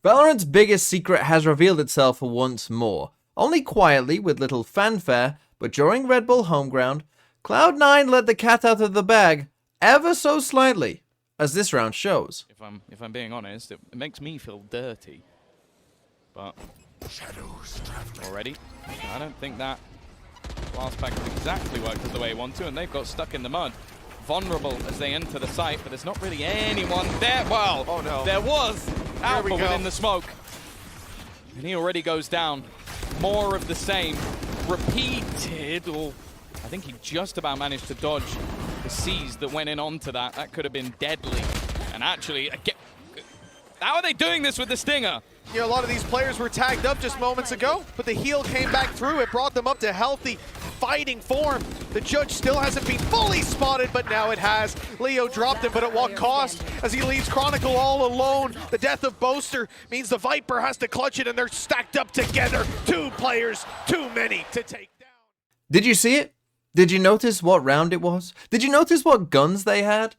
Valorant's biggest secret has revealed itself once more, only quietly with little fanfare, but during Red Bull Homeground, Cloud9 let the cat out of the bag ever so slightly, as this round shows. If I'm being honest, it makes me feel dirty. But already, I don't think that last pack exactly worked the way he wanted to, and they've got stuck in the mud. Vulnerable as they enter the site, but there's not really anyone there. Well, oh no, there was Alpha within the smoke. And he already goes down. More of the same. Repeated. Oh, I think he just about managed to dodge the C's that went in onto that. That could have been deadly. And actually, again, how are they doing this with the Stinger? You know, a lot of these players were tagged up just moments ago, but the heal came back through. It brought them up to healthy fighting form. The judge still hasn't been fully spotted, but now it has. Leo dropped him, but at what cost? As he leaves Chronicle all alone. The death of Boaster means the Viper has to clutch it, and they're stacked up together. Two players, too many to take down. Did you see it? Did you notice what round it was? Did you notice what guns they had?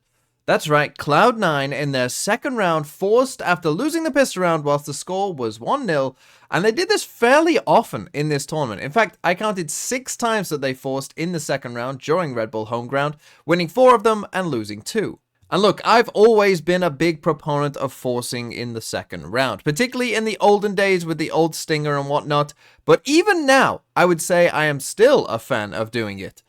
That's right, Cloud9 in their second round forced after losing the pistol round whilst the score was 1-0, and they did this fairly often in this tournament. In fact, I counted 6 times that they forced in the second round during Red Bull Homeground, winning 4 of them and losing 2. And look, I've always been a big proponent of forcing in the second round, particularly in the olden days with the old Stinger and whatnot, but even now, I would say I am still a fan of doing it.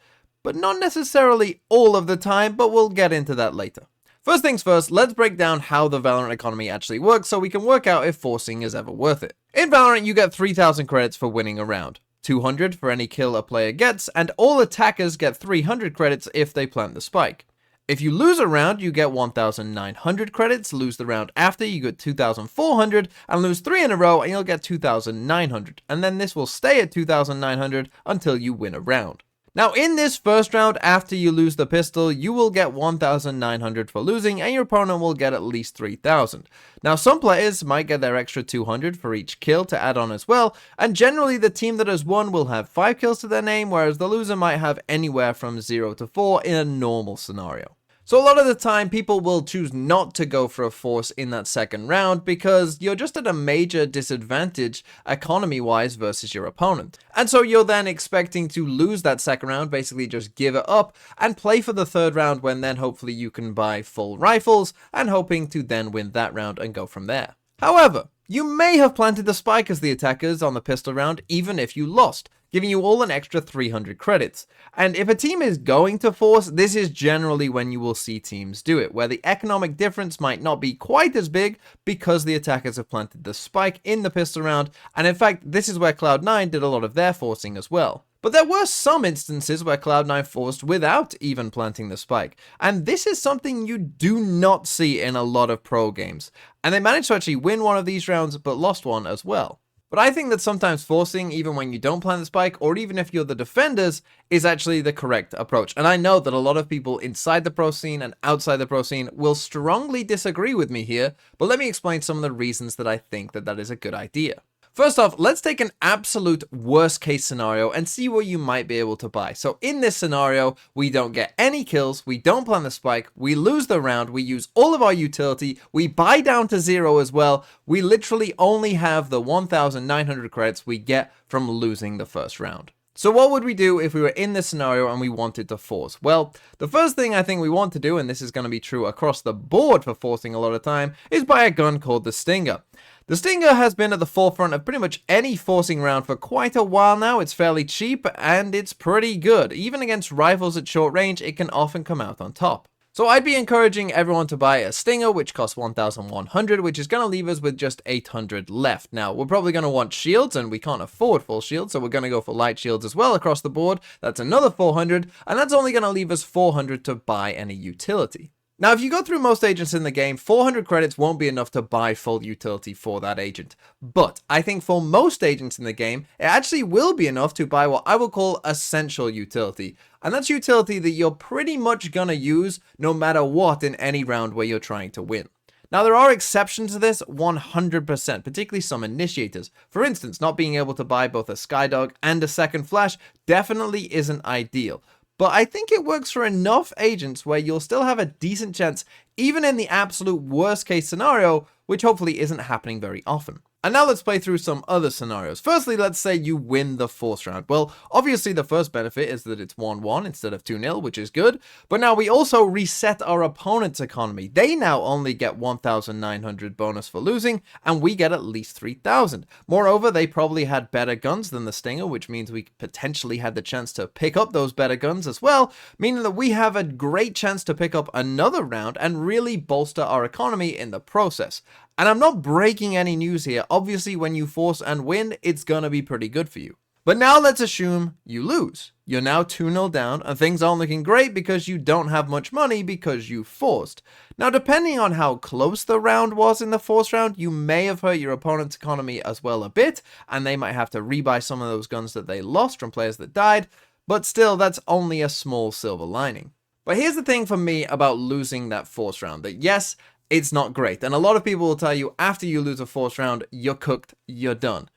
But not necessarily all of the time, but we'll get into that later. First things first, let's break down how the Valorant economy actually works so we can work out if forcing is ever worth it. In Valorant, you get 3,000 credits for winning a round, 200 for any kill a player gets, and all attackers get 300 credits if they plant the spike. If you lose a round, you get 1,900 credits, lose the round after, you get 2,400, and lose 3 in a row, and you'll get 2,900, and then this will stay at 2,900 until you win a round. Now, in this first round, after you lose the pistol, you will get 1,900 for losing, and your opponent will get at least 3,000. Now, some players might get their extra 200 for each kill to add on as well, and generally the team that has won will have 5 kills to their name, whereas the loser might have anywhere from 0 to 4 in a normal scenario. So a lot of the time, people will choose not to go for a force in that second round because you're just at a major disadvantage economy-wise versus your opponent. And so you're then expecting to lose that second round, basically just give it up, and play for the third round when then hopefully you can buy full rifles, and hoping to then win that round and go from there. However, you may have planted the spike as the attackers on the pistol round even if you lost, giving you all an extra 300 credits. And if a team is going to force, this is generally when you will see teams do it, where the economic difference might not be quite as big because the attackers have planted the spike in the pistol round, and in fact, this is where Cloud9 did a lot of their forcing as well. But there were some instances where Cloud9 forced without even planting the spike, and this is something you do not see in a lot of pro games. And they managed to actually win one of these rounds, but lost one as well. But I think that sometimes forcing, even when you don't plant the spike, or even if you're the defenders, is actually the correct approach. And I know that a lot of people inside the pro scene and outside the pro scene will strongly disagree with me here, but let me explain some of the reasons that I think that that is a good idea. First off, let's take an absolute worst case scenario and see what you might be able to buy. So in this scenario, we don't get any kills, we don't plant the spike, we lose the round, we use all of our utility, we buy down to 0 as well, we literally only have the 1,900 credits we get from losing the first round. So what would we do if we were in this scenario and we wanted to force? Well, the first thing I think we want to do, and this is going to be true across the board for forcing a lot of time, is buy a gun called the Stinger. The Stinger has been at the forefront of pretty much any forcing round for quite a while now. It's fairly cheap and it's pretty good. Even against rifles at short range, it can often come out on top. So I'd be encouraging everyone to buy a Stinger, which costs 1,100, which is going to leave us with just 800 left. Now, we're probably going to want shields, and we can't afford full shields, so we're going to go for light shields as well across the board. That's another 400, and that's only going to leave us 400 to buy any utility. Now, if you go through most agents in the game, 400 credits won't be enough to buy full utility for that agent. But I think for most agents in the game, it actually will be enough to buy what I will call essential utility. And that's utility that you're pretty much gonna use no matter what in any round where you're trying to win. Now, there are exceptions to this 100%, particularly some initiators. For instance, not being able to buy both a Skydog and a second flash definitely isn't ideal. But I think it works for enough agents where you'll still have a decent chance, even in the absolute worst case scenario, which hopefully isn't happening very often. And now let's play through some other scenarios. Firstly, let's say you win the force round. Well, obviously the first benefit is that it's 1-1 instead of 2-0, which is good. But now we also reset our opponent's economy. They now only get 1,900 bonus for losing, and we get at least 3,000. Moreover, they probably had better guns than the Stinger, which means we potentially had the chance to pick up those better guns as well, meaning that we have a great chance to pick up another round and really bolster our economy in the process. And I'm not breaking any news here. Obviously, when you force and win, it's gonna be pretty good for you. But now let's assume you lose. You're now 2-0 down, and things aren't looking great because you don't have much money because you forced. Now, depending on how close the round was in the force round, you may have hurt your opponent's economy as well a bit, and they might have to rebuy some of those guns that they lost from players that died, but still, that's only a small silver lining. But here's the thing for me about losing that force round, that yes, it's not great. And a lot of people will tell you after you lose a force round, you're cooked, you're done.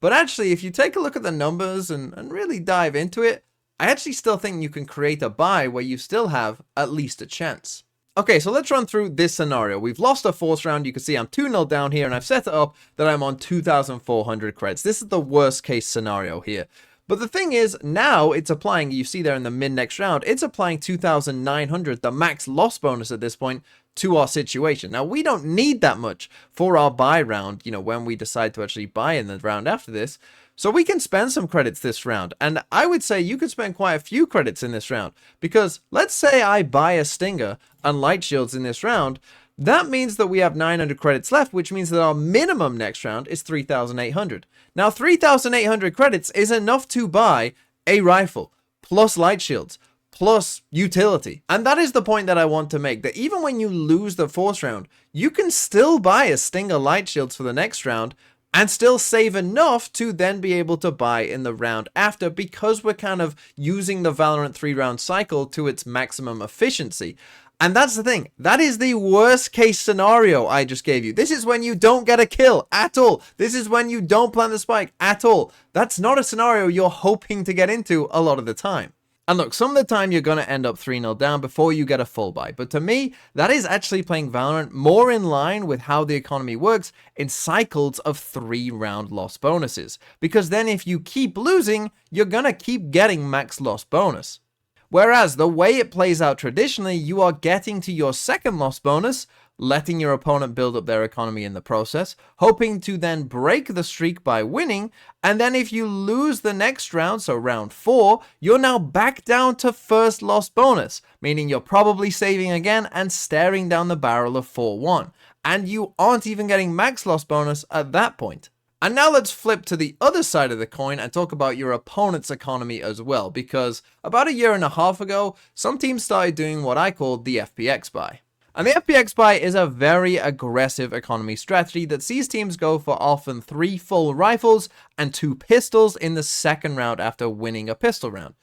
But actually, if you take a look at the numbers and really dive into it, I actually still think you can create a buy where you still have at least a chance. Okay, so let's run through this scenario. We've lost a force round. You can see I'm 2-0 down here, and I've set it up that I'm on 2,400 credits. This is the worst case scenario here. But the thing is, now it's applying, you see there in the mid-next round, it's applying 2,900, the max loss bonus at this point, to our situation. Now, we don't need that much for our buy round, you know, when we decide to actually buy in the round after this. So we can spend some credits this round. And I would say you could spend quite a few credits in this round. Because let's say I buy a Stinger and Light Shields in this round. That means that we have 900 credits left, which means that our minimum next round is 3,800. Now, 3,800 credits is enough to buy a rifle, plus light shields, plus utility. And that is the point that I want to make, that even when you lose the force round, you can still buy a Stinger light shields for the next round and still save enough to then be able to buy in the round after, because we're kind of using the Valorant 3-round cycle to its maximum efficiency. And that's the thing, that is the worst case scenario I just gave you. This is when you don't get a kill at all. This is when you don't plant the spike at all. That's not a scenario you're hoping to get into a lot of the time. And look, some of the time you're going to end up 3-0 down before you get a full buy. But to me, that is actually playing Valorant more in line with how the economy works in cycles of 3-round loss bonuses. Because then if you keep losing, you're going to keep getting max loss bonus. Whereas the way it plays out traditionally, you are getting to your second loss bonus, letting your opponent build up their economy in the process, hoping to then break the streak by winning, and then if you lose the next round, so round 4, you're now back down to first loss bonus, meaning you're probably saving again and staring down the barrel of 4-1, and you aren't even getting max loss bonus at that point. And now let's flip to the other side of the coin and talk about your opponent's economy as well, because about 1.5 years ago, some teams started doing what I call the FPX buy. And the FPX buy is a very aggressive economy strategy that sees teams go for often 3 full rifles and 2 pistols in the second round after winning a pistol round.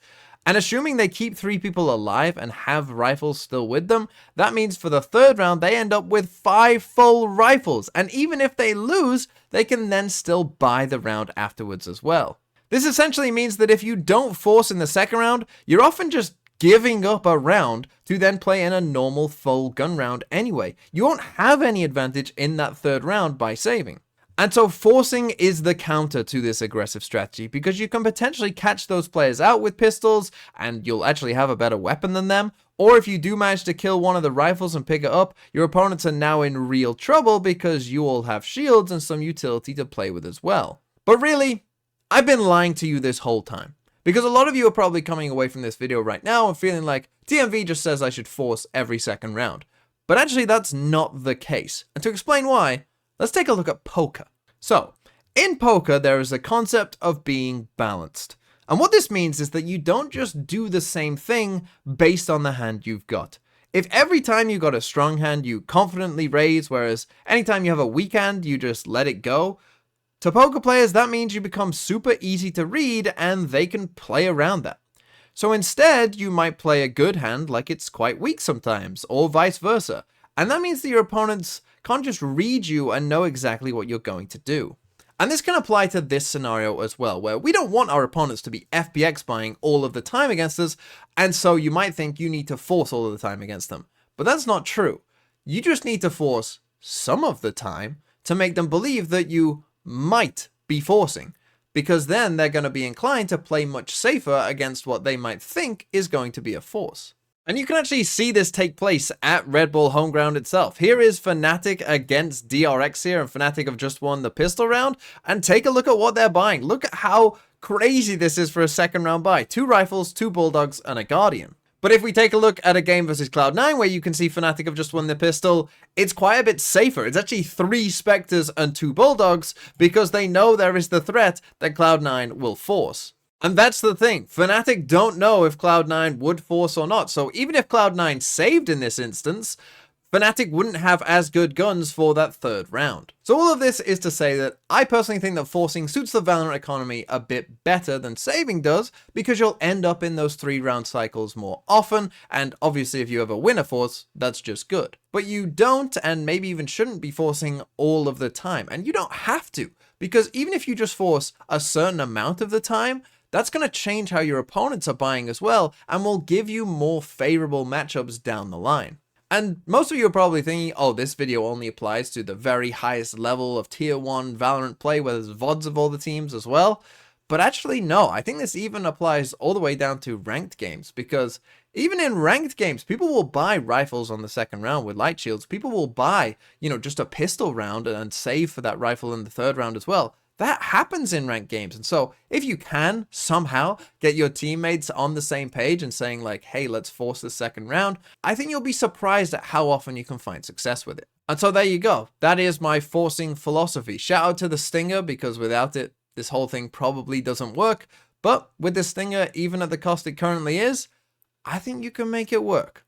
And assuming they keep 3 people alive and have rifles still with them, that means for the third round, they end up with 5 full rifles. And even if they lose, they can then still buy the round afterwards as well. This essentially means that if you don't force in the second round, you're often just giving up a round to then play in a normal full gun round anyway. You won't have any advantage in that third round by saving. And so forcing is the counter to this aggressive strategy, because you can potentially catch those players out with pistols and you'll actually have a better weapon than them. Or if you do manage to kill one of the rifles and pick it up, your opponents are now in real trouble because you all have shields and some utility to play with as well. But really, I've been lying to you this whole time, because a lot of you are probably coming away from this video right now and feeling like TMV just says I should force every second round. But actually that's not the case. And to explain why, let's take a look at poker. So, in poker, there is a concept of being balanced. And what this means is that you don't just do the same thing based on the hand you've got. If every time you got a strong hand, you confidently raise, whereas anytime you have a weak hand, you just let it go, to poker players, that means you become super easy to read and they can play around that. So instead, you might play a good hand like it's quite weak sometimes, or vice versa. And that means that your opponents can't just read you and know exactly what you're going to do. And this can apply to this scenario as well, where we don't want our opponents to be FPX buying all of the time against us, and so you might think you need to force all of the time against them. But that's not true. You just need to force some of the time to make them believe that you might be forcing, because then they're going to be inclined to play much safer against what they might think is going to be a force. And you can actually see this take place at Red Bull home ground itself. Here is Fnatic against DRX here, and Fnatic have just won the pistol round. And take a look at what they're buying. Look at how crazy this is for a second round buy. 2 rifles, 2 bulldogs, and a guardian. But if we take a look at a game versus Cloud9 where you can see Fnatic have just won the pistol, it's quite a bit safer. It's actually 3 Spectres and 2 bulldogs because they know there is the threat that Cloud9 will force. And that's the thing, Fnatic don't know if Cloud9 would force or not, so even if Cloud9 saved in this instance, Fnatic wouldn't have as good guns for that 3rd round. So all of this is to say that I personally think that forcing suits the Valorant economy a bit better than saving does, because you'll end up in those 3-round cycles more often, and obviously if you ever win a force, that's just good. But you don't, and maybe even shouldn't be forcing all of the time, and you don't have to, because even if you just force a certain amount of the time, that's going to change how your opponents are buying as well, and will give you more favorable matchups down the line. And most of you are probably thinking, oh, this video only applies to the very highest level of tier 1 Valorant play where there's VODs of all the teams as well. But actually, no, I think this even applies all the way down to ranked games, because even in ranked games, people will buy rifles on the 2nd round with light shields. People will buy, just a pistol round and save for that rifle in the 3rd round as well. That happens in ranked games. And so if you can somehow get your teammates on the same page and saying like, hey, let's force the 2nd round, I think you'll be surprised at how often you can find success with it. And so there you go. That is my forcing philosophy. Shout out to the Stinger, because without it, this whole thing probably doesn't work. But with the Stinger, even at the cost it currently is, I think you can make it work.